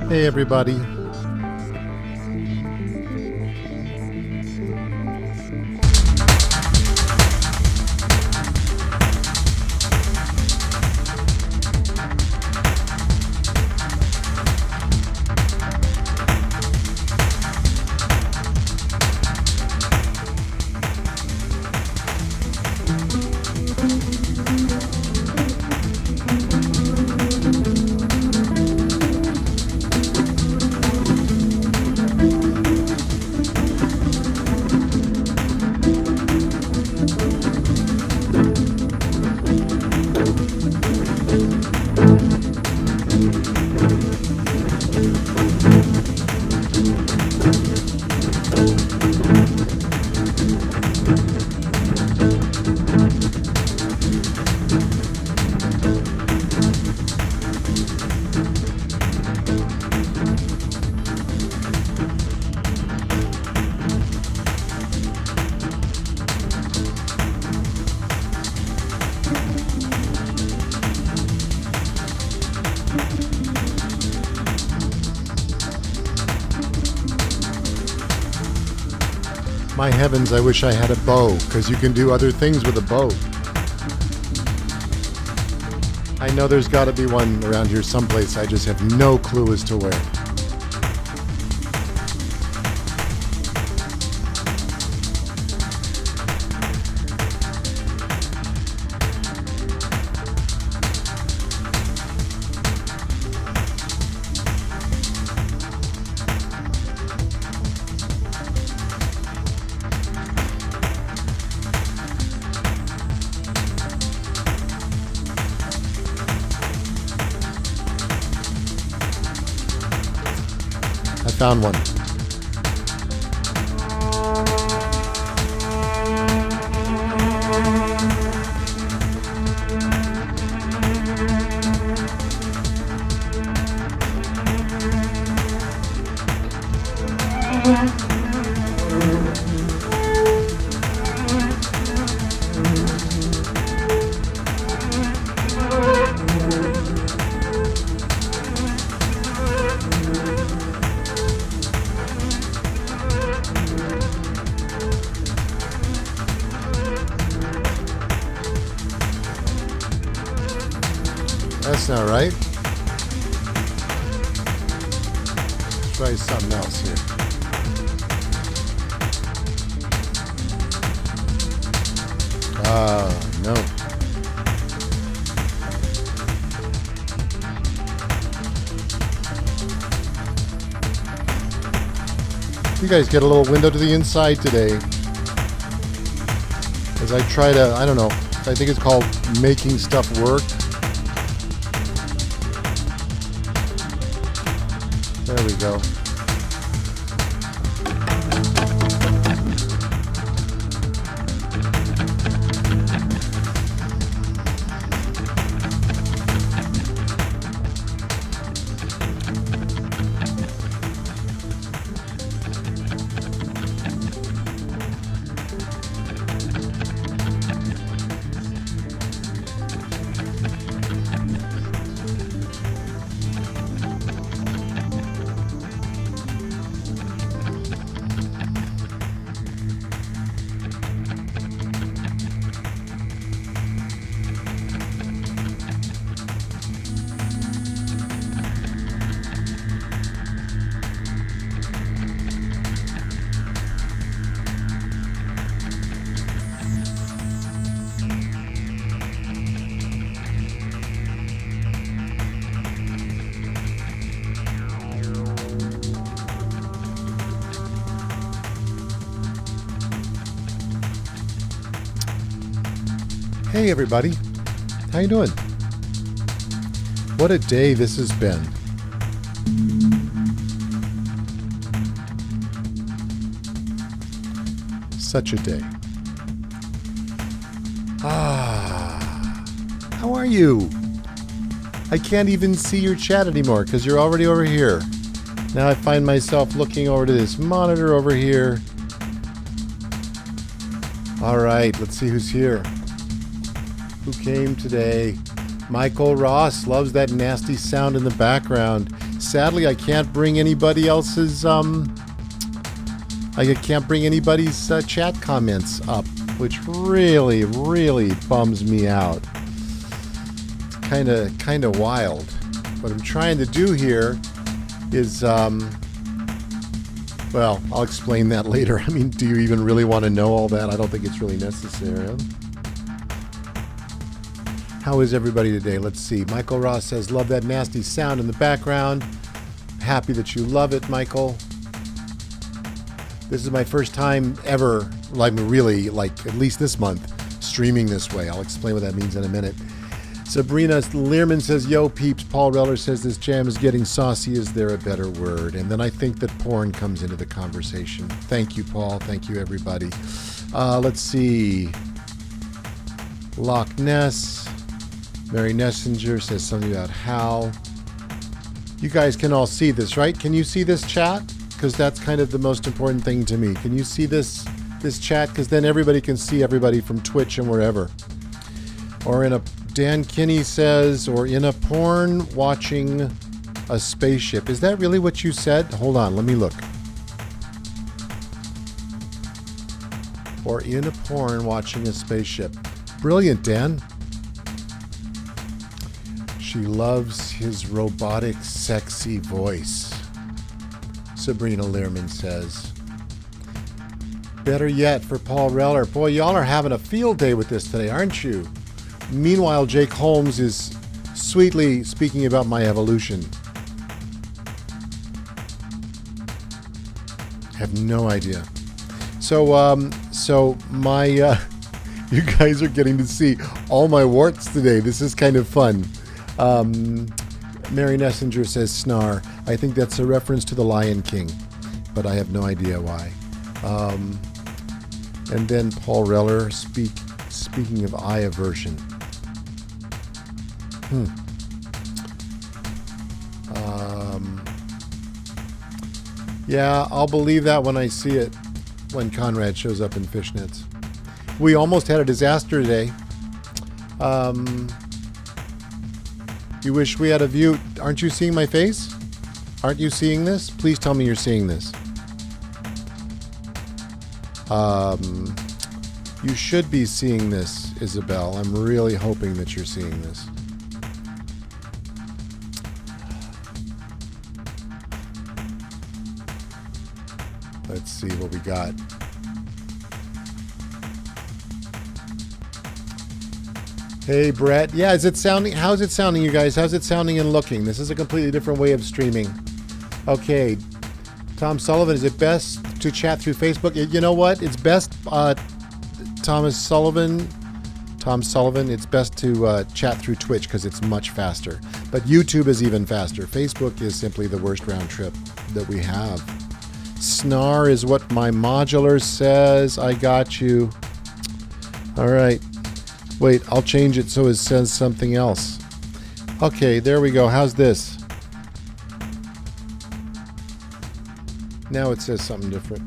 Hey everybody. My heavens, I wish I had a bow, because you can do other things with a bow. I know there's got to be one around here someplace, I just have no clue as to where. Found one. That's not right. Let's try something else here. No. You guys get a little window to the inside today. As I try to, I don't know, I think it's called making stuff work. There we go. Hey everybody, how you doing? What a day this has been. Such a day. How are you? I can't even see your chat anymore because you're already over here. Now I find myself looking over to this monitor over here. All right, let's see who's here. Who came today? Michael Ross loves that nasty sound in the background. Sadly, I can't bring anybody else's chat comments up, which really, really bums me out. It's kind of wild. What I'm trying to do here is, well, I'll explain that later. I mean, do you even really want to know all that? I don't think it's really necessary. How is everybody today? Let's see. Michael Ross says, love that nasty sound in the background. Happy that you love it, Michael. This is my first time ever, like really, like at least this month, streaming this way. I'll explain what that means in a minute. Sabrina Learman says, yo peeps. Paul Reller says, this jam is getting saucy. Is there a better word? And then I think that porn comes into the conversation. Thank you, Paul. Thank you, everybody. Let's see. Loch Ness. Mary Nessinger says something about how. You guys can all see this, right? Can you see this chat? Because that's kind of the most important thing to me. Can you see this chat? Because then everybody can see everybody from Twitch and wherever. Or in a, Dan Kinney says, or in a porn watching a spaceship. Is that really what you said? Hold on, let me look. Or in a porn watching a spaceship. Brilliant, Dan. She loves his robotic, sexy voice. Sabrina Learman says. Better yet for Paul Reller. Boy, y'all are having a field day with this today, aren't you? Meanwhile, Jake Holmes is sweetly speaking about my evolution. Have no idea. So my, you guys are getting to see all my warts today. This is kind of fun. Mary Nessinger says snar. I think that's a reference to the Lion King, but I have no idea why. And then Paul Reller speaking of eye aversion. Yeah, I'll believe that when I see it, when Conrad shows up in fishnets. We almost had a disaster today. You wish we had a view. Aren't you seeing my face? Aren't you seeing this? Please tell me you're seeing this. You should be seeing this, Isabel. I'm really hoping that you're seeing this. Let's see what we got. Hey, Brett. Yeah, is it sounding? How's it sounding, you guys? How's it sounding and looking? This is a completely different way of streaming. Okay. Tom Sullivan, is it best to chat through Facebook? You know what? It's best, Tom Sullivan, it's best to chat through Twitch because it's much faster. But YouTube is even faster. Facebook is simply the worst round trip that we have. Snar is what my modular says. I got you. All right. Wait, I'll change it so it says something else. Okay, there we go. How's this? Now it says something different.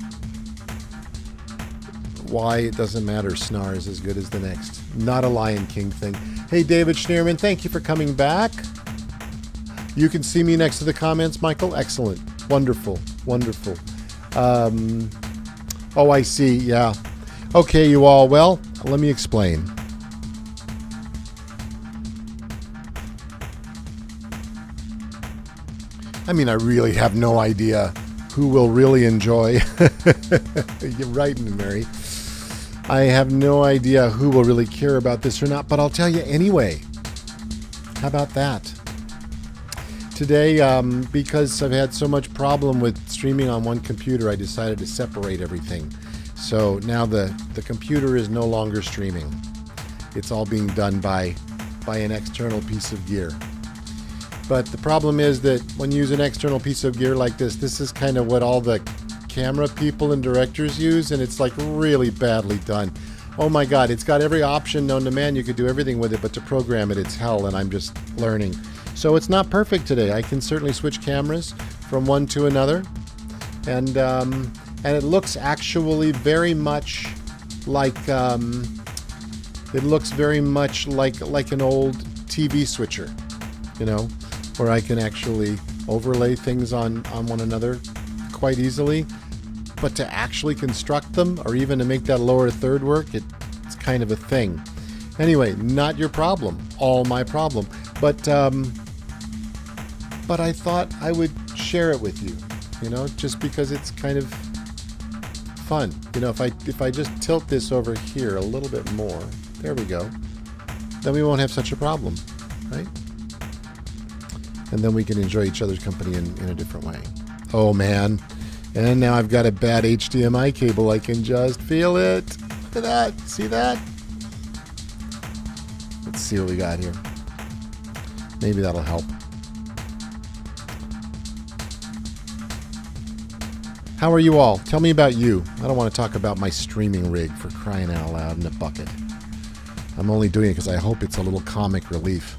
Why, it doesn't matter. Snar is as good as the next. Not a Lion King thing. Hey, David Schneerman, thank you for coming back. You can see me next to the comments, Michael. Excellent. Wonderful. Wonderful. Oh, I see. Yeah. Okay, you all. Well, let me explain. I mean, I really have no idea who will really enjoy. You're right, Mary. I have no idea who will really care about this or not, but I'll tell you anyway. How about that? Today, because I've had so much problem with streaming on one computer, I decided to separate everything. So now the computer is no longer streaming. it's all being done by an external piece of gear. But the problem is that when you use an external piece of gear like this is kind of what all the camera people and directors use, and it's like really badly done. Oh my God, it's got every option known to man. You could do everything with it, but to program it, it's hell, and I'm just learning. So it's not perfect today. I can certainly switch cameras from one to another, and it looks actually very much like it looks very much like an old TV switcher, you know, where I can actually overlay things on one another quite easily. But to actually construct them, or even to make that lower third work, it's kind of a thing. Anyway, not your problem, all my problem. But I thought I would share it with you, you know, just because it's kind of fun. You know, if I just tilt this over here a little bit more, there we go, then we won't have such a problem, right? And then we can enjoy each other's company in a different way. Oh man. And now I've got a bad HDMI cable. I can just feel it. Look at that. See that? Let's see what we got here. Maybe that'll help. How are you all? Tell me about you. I don't want to talk about my streaming rig, for crying out loud, in a bucket. I'm only doing it because I hope it's a little comic relief.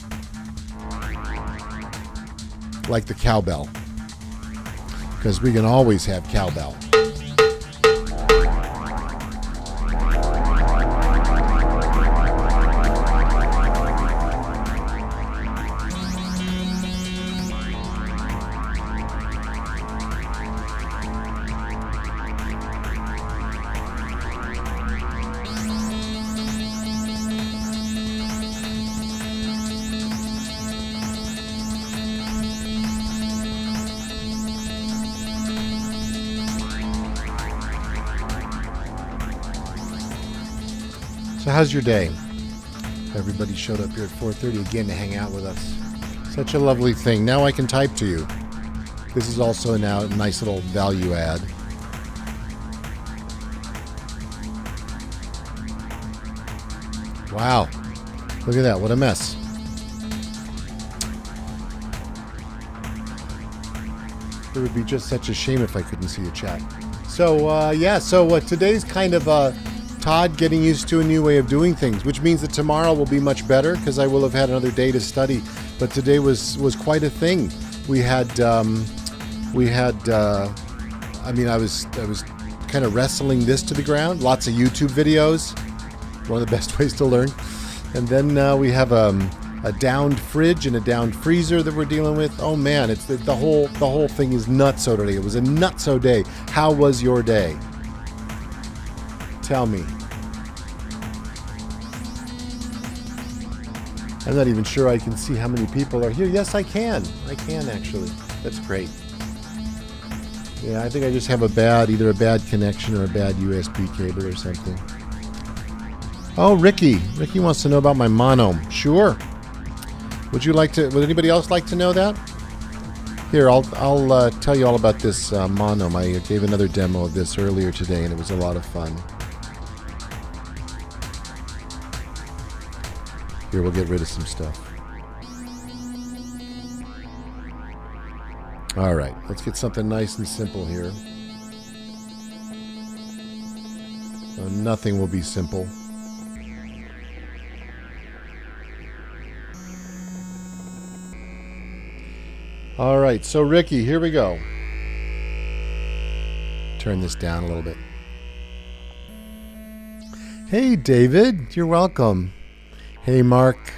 Like the cowbell. Because we can always have cowbell. So how's your day? Everybody showed up here at 4:30 again to hang out with us. Such a lovely thing. Now I can type to you. This is also now a nice little value add. Wow. Look at that. What a mess. It would be just such a shame if I couldn't see your chat. So, yeah. So today's kind of Todd getting used to a new way of doing things, which means that tomorrow will be much better because I will have had another day to study. But today was quite a thing. I was kind of wrestling this to the ground. Lots of YouTube videos. One of the best ways to learn. And then we have a downed fridge and a downed freezer that we're dealing with. Oh man, it's the whole thing is nutso today. It was a nutso day. How was your day? Tell me. I'm not even sure I can see how many people are here. Yes, I can. I can actually. That's great. Yeah, I think I just have either a bad connection or a bad USB cable or something. Oh, Ricky. Ricky wants to know about my mono. Sure. Would anybody else like to know that? Here, I'll tell you all about this mono. I gave another demo of this earlier today, and it was a lot of fun. Here, we'll get rid of some stuff. All right, let's get something nice and simple here. Nothing will be simple. All right, so Ricky, here we go. Turn this down a little bit. Hey, David, you're welcome. Hey, Mark.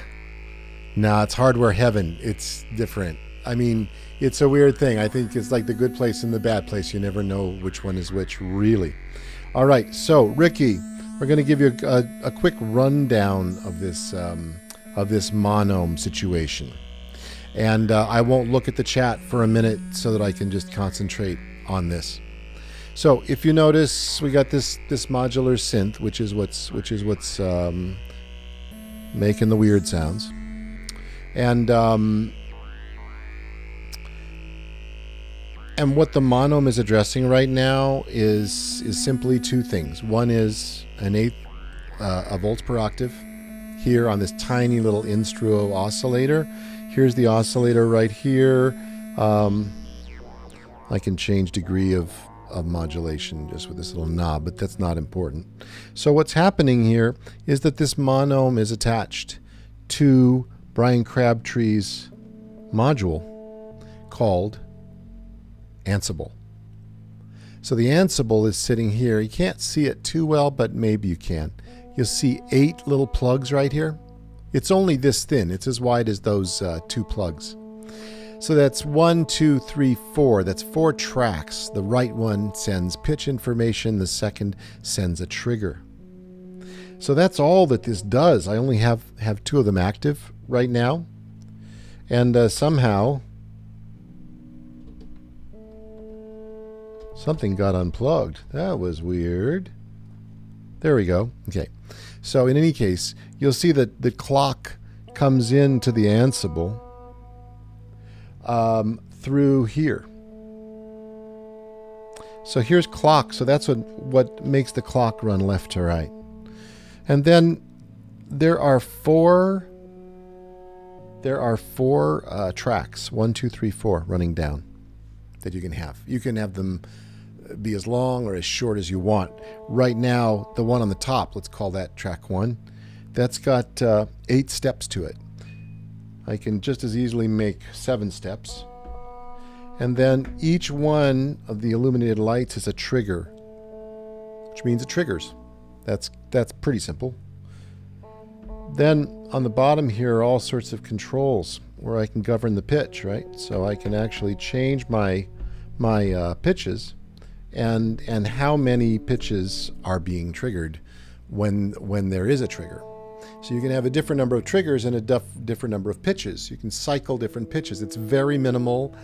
Nah, it's hardware heaven. It's different. I mean, it's a weird thing. I think it's like the good place and the bad place. You never know which one is which, really. All right, so Ricky, we're going to give you a quick rundown of this monome situation. And I won't look at the chat for a minute so that I can just concentrate on this. So if you notice, we got this modular synth, which is what's making the weird sounds, and what the monome is addressing right now is simply two things. One is an 1/8 volts per octave here on this tiny little Instruo oscillator. Here's the oscillator right here. I can change degree of modulation just with this little knob, but that's not important. So what's happening here is that this monome is attached to Brian Crabtree's module called Ansible. So the Ansible is sitting here. You can't see it too well, but maybe you can. You'll see 8 little plugs right here. It's only this thin. It's as wide as those 2 plugs. So that's 1, 2, 3, 4. That's 4 tracks. The right one sends pitch information. The second sends a trigger. So that's all that this does. I only have 2 of them active right now. And somehow something got unplugged. That was weird. There we go. Okay. So in any case, you'll see that the clock comes into the Ansible through here. So here's clock. So that's what makes the clock run left to right. And then there are four tracks, 1, 2, 3, 4, running down that you can have. You can have them be as long or as short as you want. Right now, the one on the top, let's call that track 1, that's got 8 steps to it. I can just as easily make 7 steps. And then each one of the illuminated lights is a trigger, which means it triggers. That's pretty simple. Then on the bottom here are all sorts of controls where I can govern the pitch, right? So I can actually change my pitches and how many pitches are being triggered when there is a trigger. So you can have a different number of triggers and a different number of pitches. You can cycle different pitches. It's very minimal.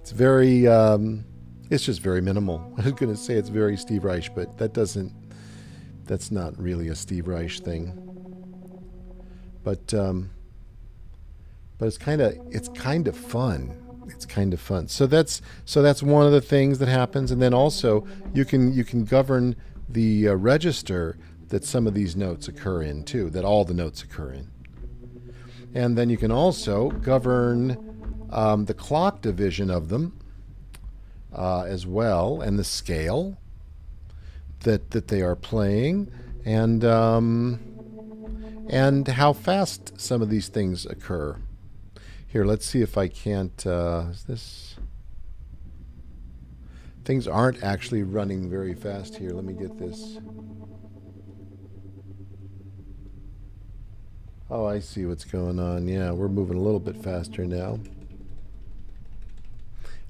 It's very, it's just very minimal. I was going to say it's very Steve Reich, but that's not really a Steve Reich thing. But it's kind of fun. It's kind of fun. So that's one of the things that happens. And then also you can govern the register that some of these notes occur in too, that all the notes occur in. And then you can also govern the clock division of them as well, and the scale that they are playing, and how fast some of these things occur. Here, let's see if I can't. Things aren't actually running very fast here. Let me get this. Oh, I see what's going on. Yeah, we're moving a little bit faster now.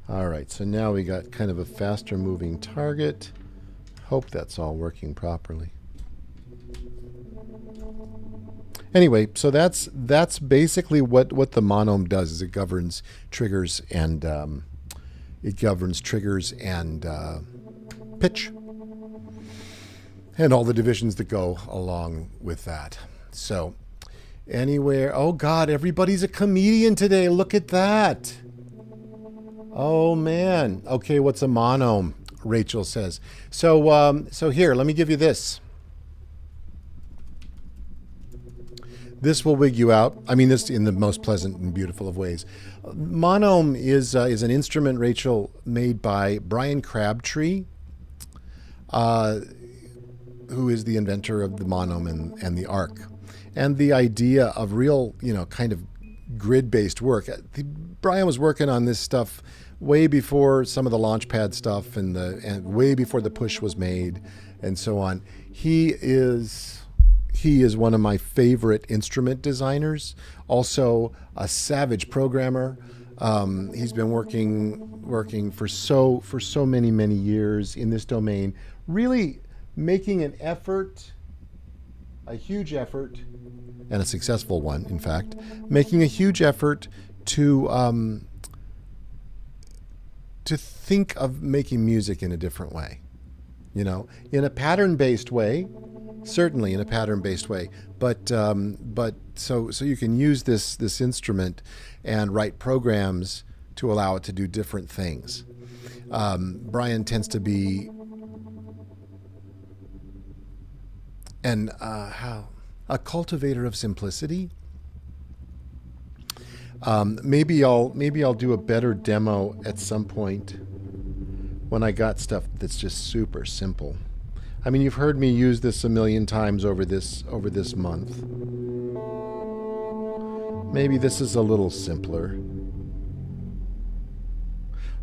All right, so now we got kind of a faster moving target. Hope that's all working properly. Anyway, so that's basically what the monome does. Is it governs triggers and pitch and all the divisions that go along with that. So anywhere, oh God, everybody's a comedian today. Look at that. Oh man. Okay, what's a monome? Rachel says. So here, let me give you this. This will wig you out. I mean this in the most pleasant and beautiful of ways. Monome is an instrument, Rachel, made by Brian Crabtree, who is the inventor of the monome and the arc. And the idea of real, kind of grid-based work. Brian was working on this stuff way before some of the Launchpad stuff and way before the push was made and so on. He is one of my favorite instrument designers, also a savage programmer. He's been working for so many years in this domain, really making an effort, a huge effort, and a successful one, in fact, making a huge effort to think of making music in a different way, in a pattern-based way. Certainly in a pattern-based way, but so you can use this instrument and write programs to allow it to do different things. Brian tends to be, and A cultivator of simplicity. Maybe I'll do a better demo at some point when I got stuff that's just super simple. I mean, you've heard me use this a million times over this month. Maybe this is a little simpler.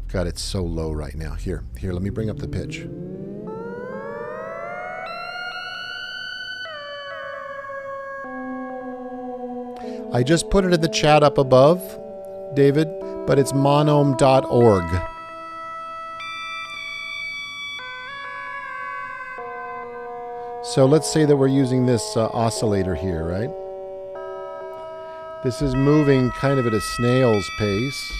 God, it's so low right now. Here, let me bring up the pitch. I just put it in the chat up above, David, but it's monome.org. So let's say that we're using this oscillator here, right? This is moving kind of at a snail's pace.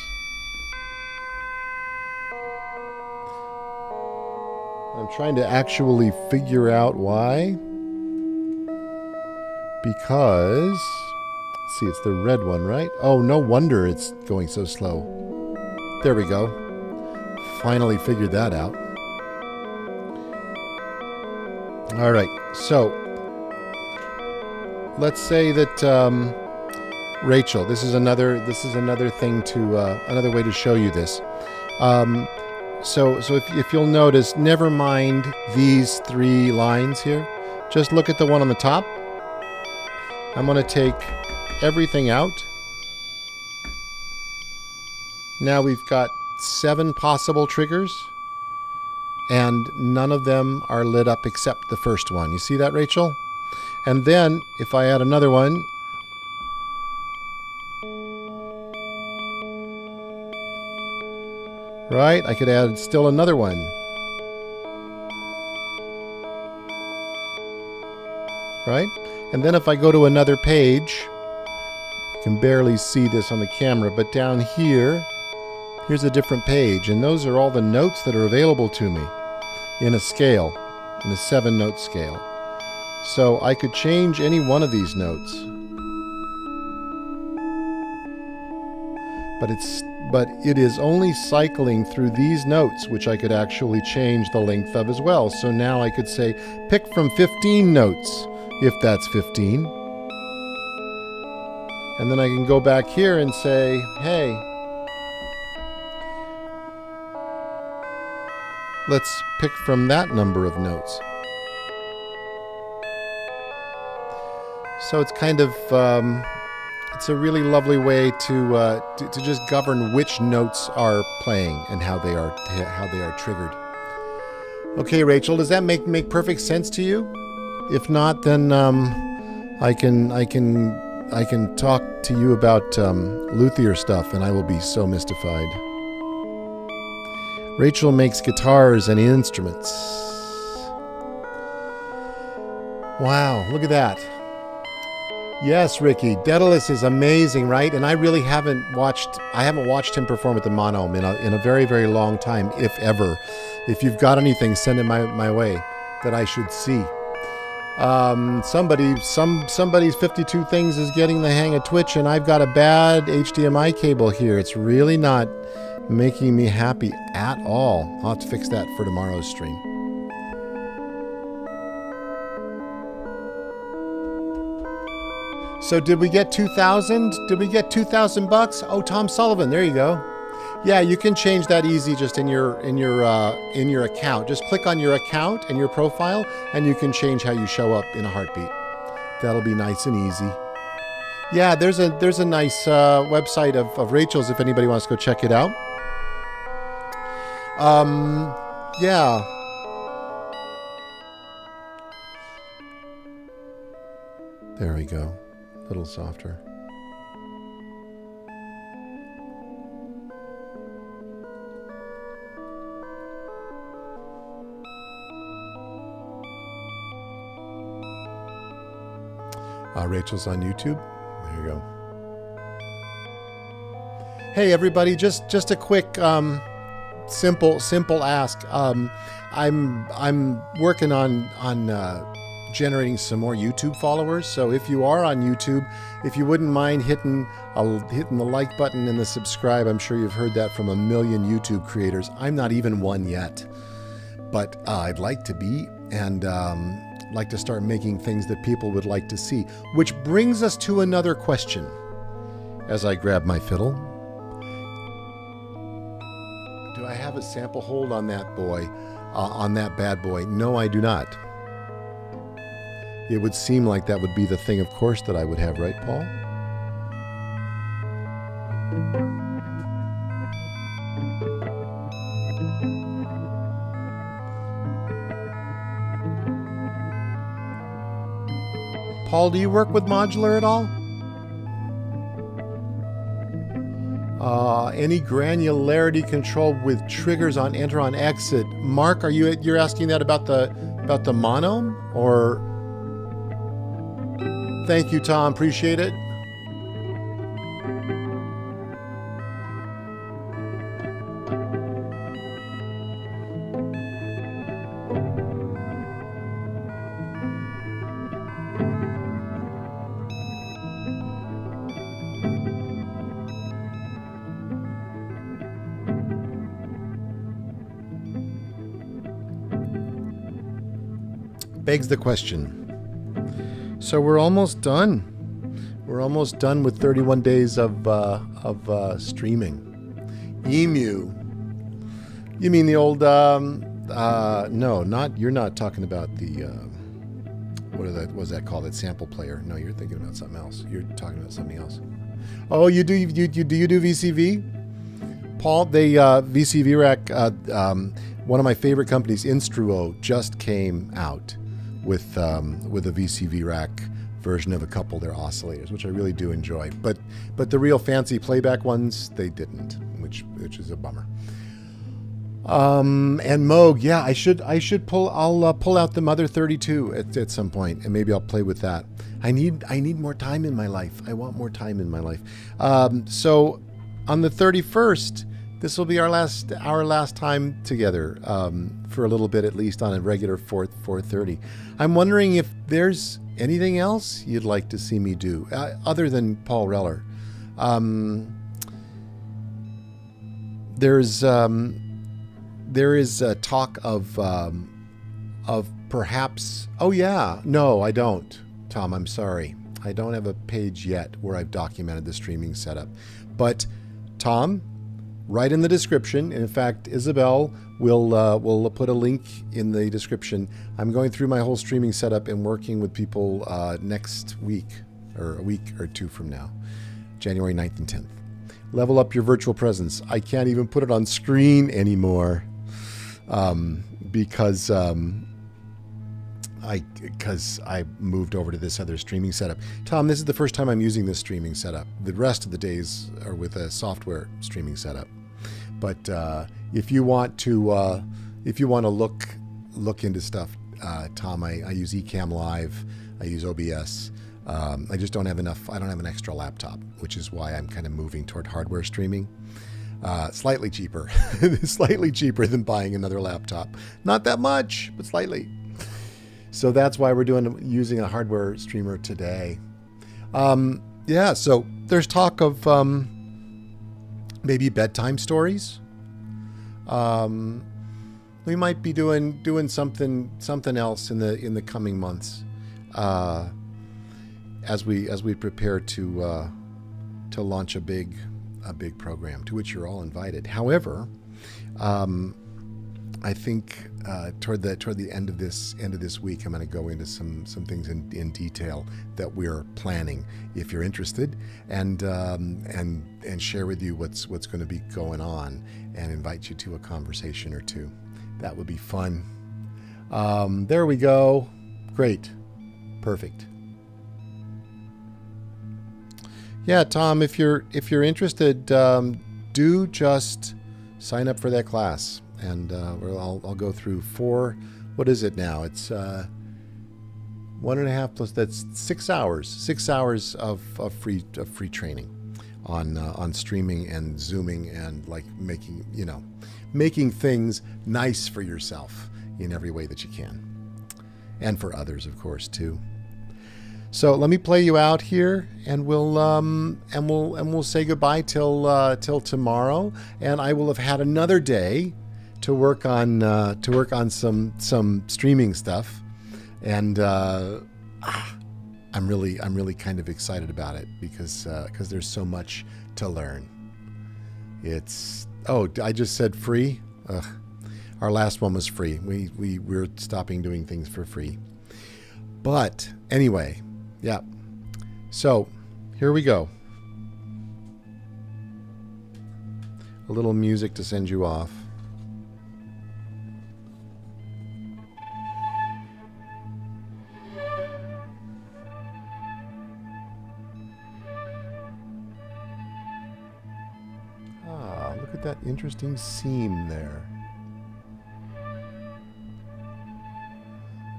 I'm trying to actually figure out why. Because, let's see, it's the red one, right? Oh, no wonder it's going so slow. There we go. Finally figured that out. All right, so let's say that Rachel, this is another thing to another way to show you this. So if you'll notice, never mind these three lines here. Just look at the one on the top. I'm going to take everything out. Now we've got 7 possible triggers, and none of them are lit up except the first one. You see that, Rachel? And then if I add another one, right, I could add still another one. Right? And then if I go to another page, you can barely see this on the camera, but down here, here's a different page, and those are all the notes that are available to me in a scale, in a 7-note scale. So I could change any one of these notes. But it is only cycling through these notes which I could actually change the length of as well. So now I could say, pick from 15 notes, if that's 15. And then I can go back here and say, hey, let's pick from that number of notes. So it's kind of, it's a really lovely way to just govern which notes are playing and how they are triggered. Okay, Rachel, does that make perfect sense to you? If not, then I can talk to you about luthier stuff, and I will be so mystified. Rachel makes guitars and instruments. Wow, look at that. Yes, Ricky, Daedalus is amazing, right? And I really haven't watched him perform at the Monome in a very, very long time, if ever. If you've got anything, send it my way that I should see. Somebody's 52 Things is getting the hang of Twitch, and I've got a bad HDMI cable here. It's really not making me happy at all. I'll have to fix that for tomorrow's stream. So did we get 2,000? Did we get 2,000 bucks? Oh, Tom Sullivan, there you go. Yeah, you can change that easy just in your account. Just click on your account and your profile, and you can change how you show up in a heartbeat. That'll be nice and easy. Yeah, there's a nice website of Rachel's if anybody wants to go check it out. Yeah. There we go. A little softer. Rachel's on YouTube. There you go. Hey everybody, just a quick simple ask. I'm working on generating some more YouTube followers. So if you are on YouTube, if you wouldn't mind hitting the like button and the subscribe, I'm sure you've heard that from a million YouTube creators. I'm not even one yet, but I'd like to be. And start making things that people would like to see. Which brings us to another question. As I grab my fiddle, do I have a sample hold on that boy, on that bad boy? No, I do not. It would seem like that would be the thing, of course, that I would have, right, Paul? Paul, do you work with modular at all? Any granularity control with triggers on enter on exit? Mark, you're asking that about the mono, or? Thank you, Tom. Appreciate it. Begs the question. So we're almost done. We're almost done with 31 days of streaming. Emu. You mean the old? No, not. You're not talking about the. What was that called? That sample player? No, you're thinking about something else. You're talking about something else. Oh, you do VCV? Paul, the VCV rack. One of my favorite companies, Instruo, just came out with a VCV rack version of a couple of their oscillators, which I really do enjoy. But the real fancy playback ones, they didn't, which is a bummer. And Moog, yeah, I should pull out the Mother 32 at some point, and maybe I'll play with that. I need more time in my life. I want more time in my life. So on the 31st, this will be our last time together, for a little bit at least, on a regular 4:30. I'm wondering if there's anything else you'd like to see me do other than Paul Reller. There is a talk of perhaps. Oh yeah, no, I don't, Tom. I'm sorry, I don't have a page yet where I've documented the streaming setup, but Tom. Right in the description. In fact, Isabel will put a link in the description. I'm going through my whole streaming setup and working with people next week, or a week or two from now, January 9th and 10th. Level up your virtual presence. I can't even put it on screen anymore because I moved over to this other streaming setup. Tom, this is the first time I'm using this streaming setup. The rest of the days are with a software streaming setup. But if you want to look into stuff, Tom, I use Ecamm Live, I use OBS. I just don't have enough. I don't have an extra laptop, which is why I'm kind of moving toward hardware streaming. Slightly cheaper, slightly cheaper than buying another laptop. Not that much, but slightly. So that's why we're using a hardware streamer today. Yeah, so there's talk of maybe bedtime stories. We might be doing something else in the coming months, as we prepare to launch a big program to which you're all invited. However, I think toward the end of this week, I'm going to go into some things in detail that we're planning. If you're interested, and share with you what's going to be going on, and invite you to a conversation or two. That would be fun. There we go. Great, perfect. Yeah, Tom, if you're interested, do just sign up for that class. And I'll go through 4. What is it now? It's 1.5 plus. That's 6 hours. 6 hours of free training on streaming and Zooming and like making things nice for yourself in every way that you can, and for others, of course, too. So let me play you out here, and we'll say goodbye till tomorrow, and I will have had another day to work on some streaming stuff, And I'm really kind of excited about it because there's so much to learn. It's I just said free. Ugh. Our last one was free. We're stopping doing things for free. But anyway, yeah. So here we go. A little music to send you off. Look at that interesting seam there.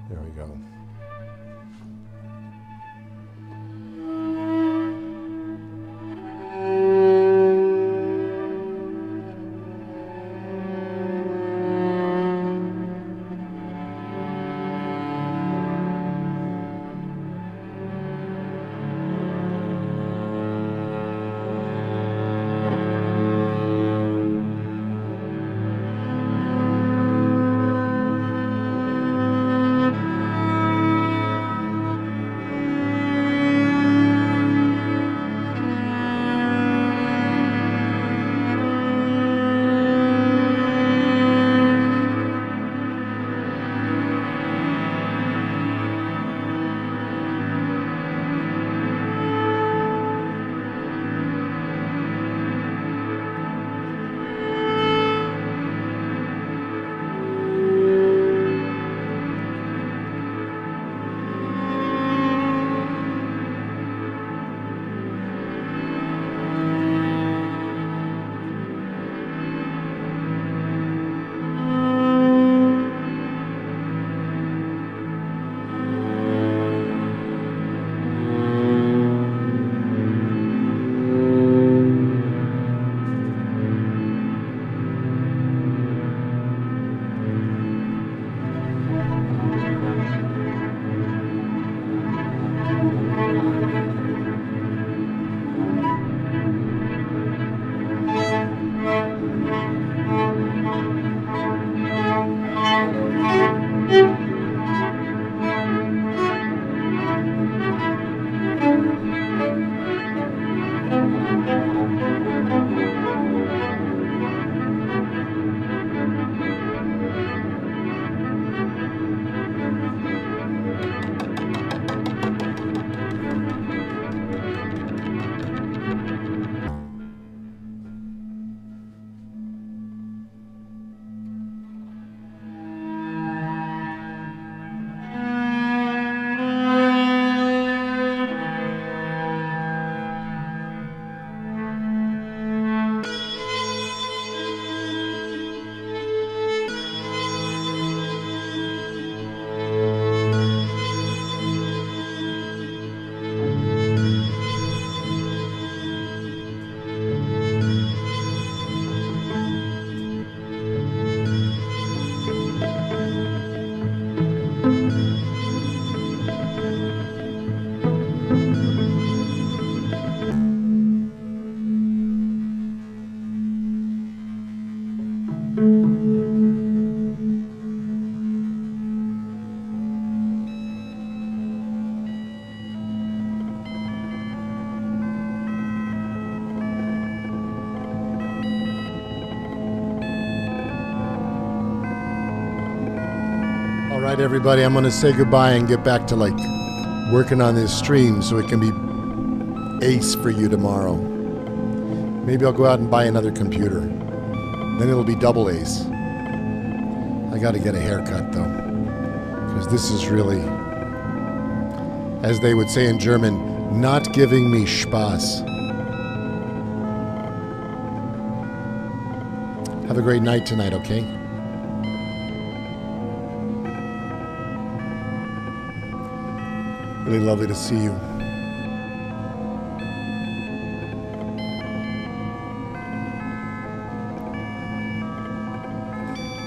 There we go. All right, everybody, I'm going to say goodbye and get back to like working on this stream so it can be ace for you tomorrow. Maybe I'll go out and buy another computer. Then it'll be double ace. I got to get a haircut though, because this is really, as they would say in German, not giving me Spaß. Have a great night tonight, okay? Really lovely to see you.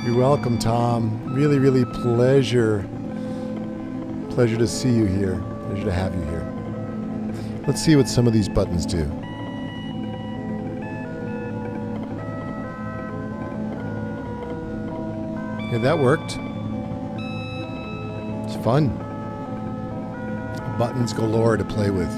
You're welcome, Tom. Really, really pleasure to see you here. Pleasure to have you here. Let's see what some of these buttons do. Yeah, that worked. It's fun. Buttons galore to play with.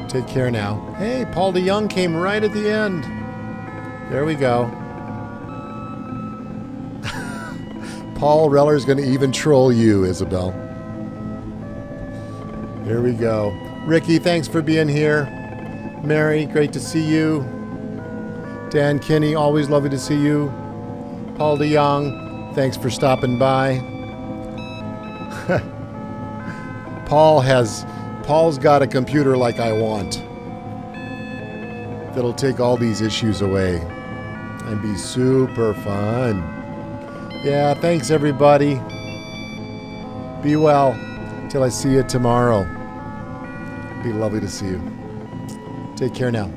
Take care now. Hey, Paul DeYoung came right at the end. There we go. Paul Reller's going to even troll you, Isabel. There we go. Ricky, thanks for being here. Mary, great to see you. Dan Kinney, always lovely to see you. Paul DeYoung, thanks for stopping by. Paul's got a computer like I want that'll take all these issues away and be super fun. Yeah, thanks everybody. Be well till I see you tomorrow. Be lovely to see you. Take care now.